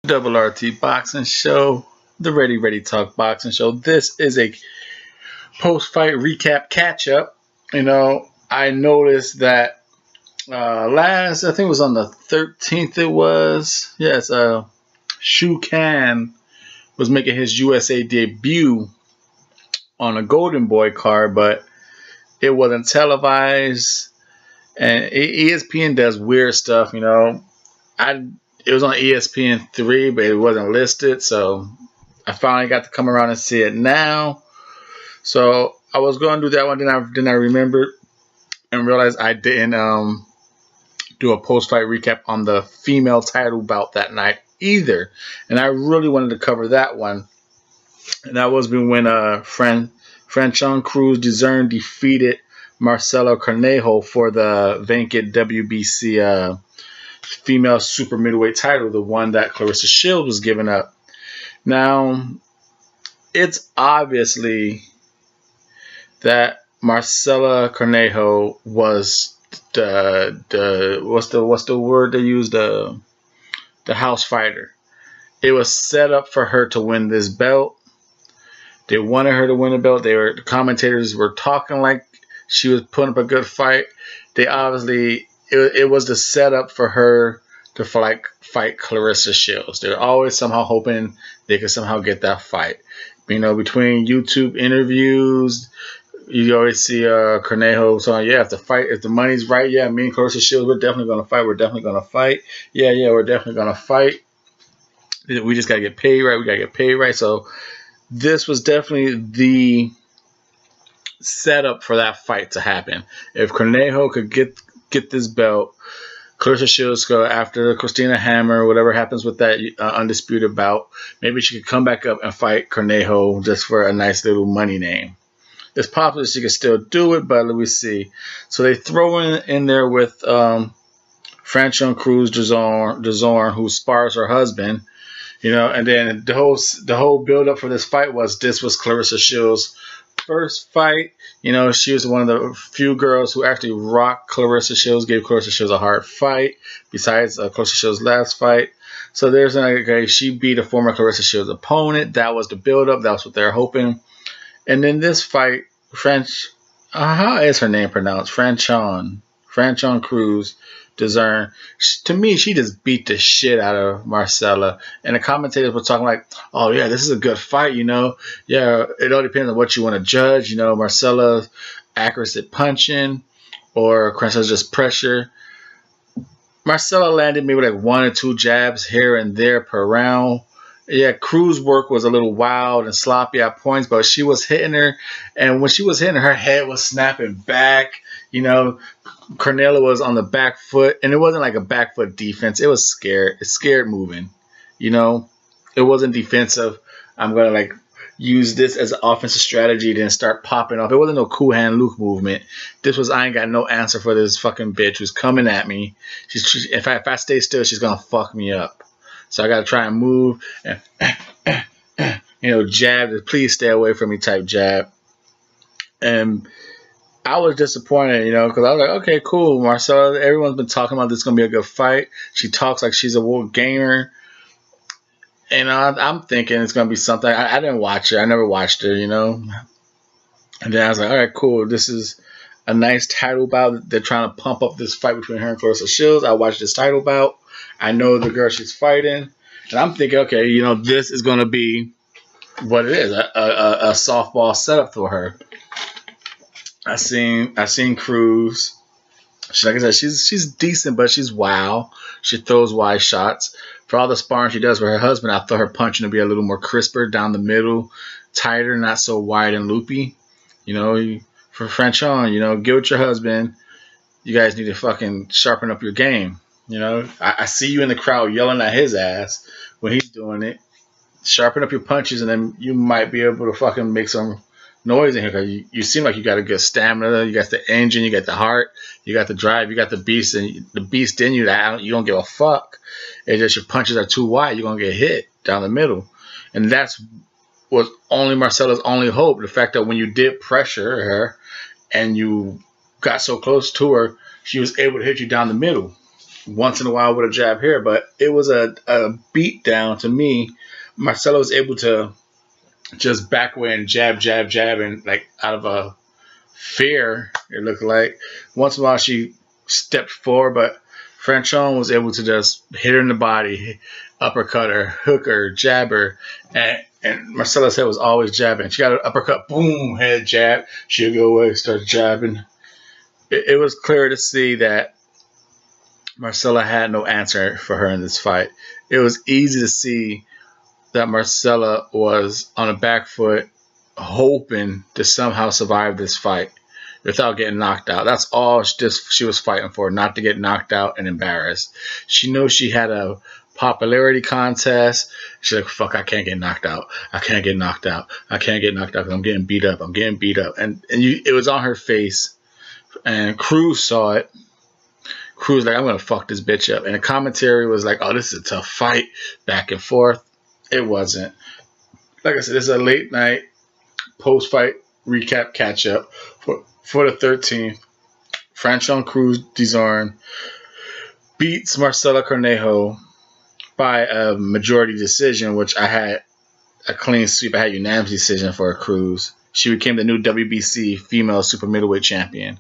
Double RT Boxing Show, the Ready Talk Boxing Show. This is a post-fight recap catch-up. I noticed that I think it was on the 13th. It was Shu Kan was making his USA debut on a Golden Boy card, but it wasn't televised. And ESPN does weird stuff. It was on ESPN3, but it wasn't listed, so I finally got to come around and see it now. So I was going to do that one, then I remembered and realized I didn't do a post-fight recap on the female title bout that night either, and I really wanted to cover that one. And that was when Franchon Cruz Dezern defeated Marcelo Cornejo for the vacant WBC female super middleweight title, the one that Clarissa Shields was giving up. Now, it's obviously that Marcela Cornejo was the what's the word they used, the house fighter. It was set up for her to win this belt. They wanted her to win the belt. The commentators were talking like she was putting up a good fight. They obviously it was the setup for her to fight Clarissa Shields. They're always somehow hoping they could somehow get that fight. Between YouTube interviews, you always see Cornejo saying, "Yeah, if the money's right, yeah, me and Clarissa Shields, we're definitely gonna fight. We're definitely gonna fight. Yeah, we're definitely gonna fight. We just gotta get paid right. We gotta get paid right." So this was definitely the setup for that fight to happen. If Cornejo could get this belt, Clarissa Shields go after Christina Hammer, whatever happens with that undisputed bout, maybe she could come back up and fight Cornejo just for a nice little money name. It's possible she could still do it, but let me see. So they throw in there with Franchon Cruz Dezorn, who spars her husband, and then the whole build up for this fight was Clarissa Shields' first fight. She was one of the few girls who actually rocked Clarissa Shields, gave Clarissa Shields a hard fight, besides Clarissa Shields' last fight. So she beat a former Clarissa Shields opponent. That was the build-up. That was what they were hoping. And then this fight, how is her name pronounced? Franchon Cruz Dezern. To me, she just beat the shit out of Marcela. And the commentators were talking like, "Oh yeah, this is a good fight, Yeah, it all depends on what you want to judge. Marcela's accuracy at punching or Cornejo's just pressure." Marcela landed maybe like 1 or 2 jabs here and there per round. Yeah, Cruz's work was a little wild and sloppy at points, but she was hitting her, and when she was hitting her head was snapping back. Cornelia was on the back foot, and it wasn't like a back foot defense. It was scared. It's scared moving. It wasn't defensive. I'm gonna use this as an offensive strategy, then start popping off. It wasn't no cool hand Luke movement. This was I ain't got no answer for this fucking bitch who's coming at me. If I stay still, she's gonna fuck me up. So I gotta try and move and jab. Please stay away from me type jab. And I was disappointed, because I was like, okay, cool, Marcela. Everyone's been talking about this is gonna be a good fight. She talks like she's a world gamer, and I'm thinking it's gonna be something. I didn't watch it. I never watched it, And then I was like, all right, cool. This is a nice title bout. They're trying to pump up this fight between her and Clarissa Shields. I watched this title bout. I know the girl she's fighting, and I'm thinking, okay, this is gonna be what it is, a softball setup for her. I seen Cruz. Like I said, she's decent, but she's wild. She throws wide shots. For all the sparring she does with her husband, I thought her punching to be a little more crisper down the middle, tighter, not so wide and loopy. For Franchon, get with your husband. You guys need to fucking sharpen up your game. I see you in the crowd yelling at his ass when he's doing it. Sharpen up your punches, and then you might be able to fucking make some noise in here, because you seem like you got a good stamina. You got the engine, you got the heart, you got the drive, you got the beast, and the beast in you that you don't give a fuck. It's just your punches are too wide, you're gonna get hit down the middle. And that's was only Marcela's only hope. The fact that when you did pressure her and you got so close to her, she was able to hit you down the middle. once in a while with a jab here, but it was a beat down to me. Marcella was able to just back away and jab, jab, jab, and like out of a fear, it looked like. Once in a while she stepped forward, but Franchon was able to just hit her in the body, uppercut her, hook her, jab her, and Marcella's head was always jabbing. She got an uppercut, boom, head jab. She'll go away, start jabbing. It was clear to see that Marcella had no answer for her in this fight. It was easy to see that Marcella was on a back foot, hoping to somehow survive this fight without getting knocked out. That's all she was fighting for, not to get knocked out and embarrassed. She knows she had a popularity contest. She's like, fuck, I can't get knocked out. I can't get knocked out. I can't get knocked out because I'm getting beat up. I'm getting beat up. It was on her face. And Cruz saw it. Cruz like, I'm going to fuck this bitch up. And the commentary was like, oh, this is a tough fight. Back and forth. It wasn't. Like I said, this is a late night post-fight recap catch-up for the 13th. Franchon Cruz Dizarn beats Marcela Cornejo by a majority decision, which I had a clean sweep. I had unanimous decision for Cruz. She became the new WBC female super middleweight champion.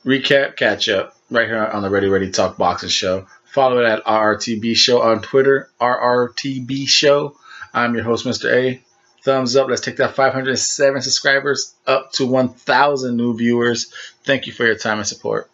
Recap catch-up right here on the Ready Talk Boxing Show. Follow it at RRTB Show on Twitter, RRTB Show. I'm your host, Mr.A. Thumbs up. Let's take that 507 subscribers up to 1,000 new viewers. Thank you for your time and support.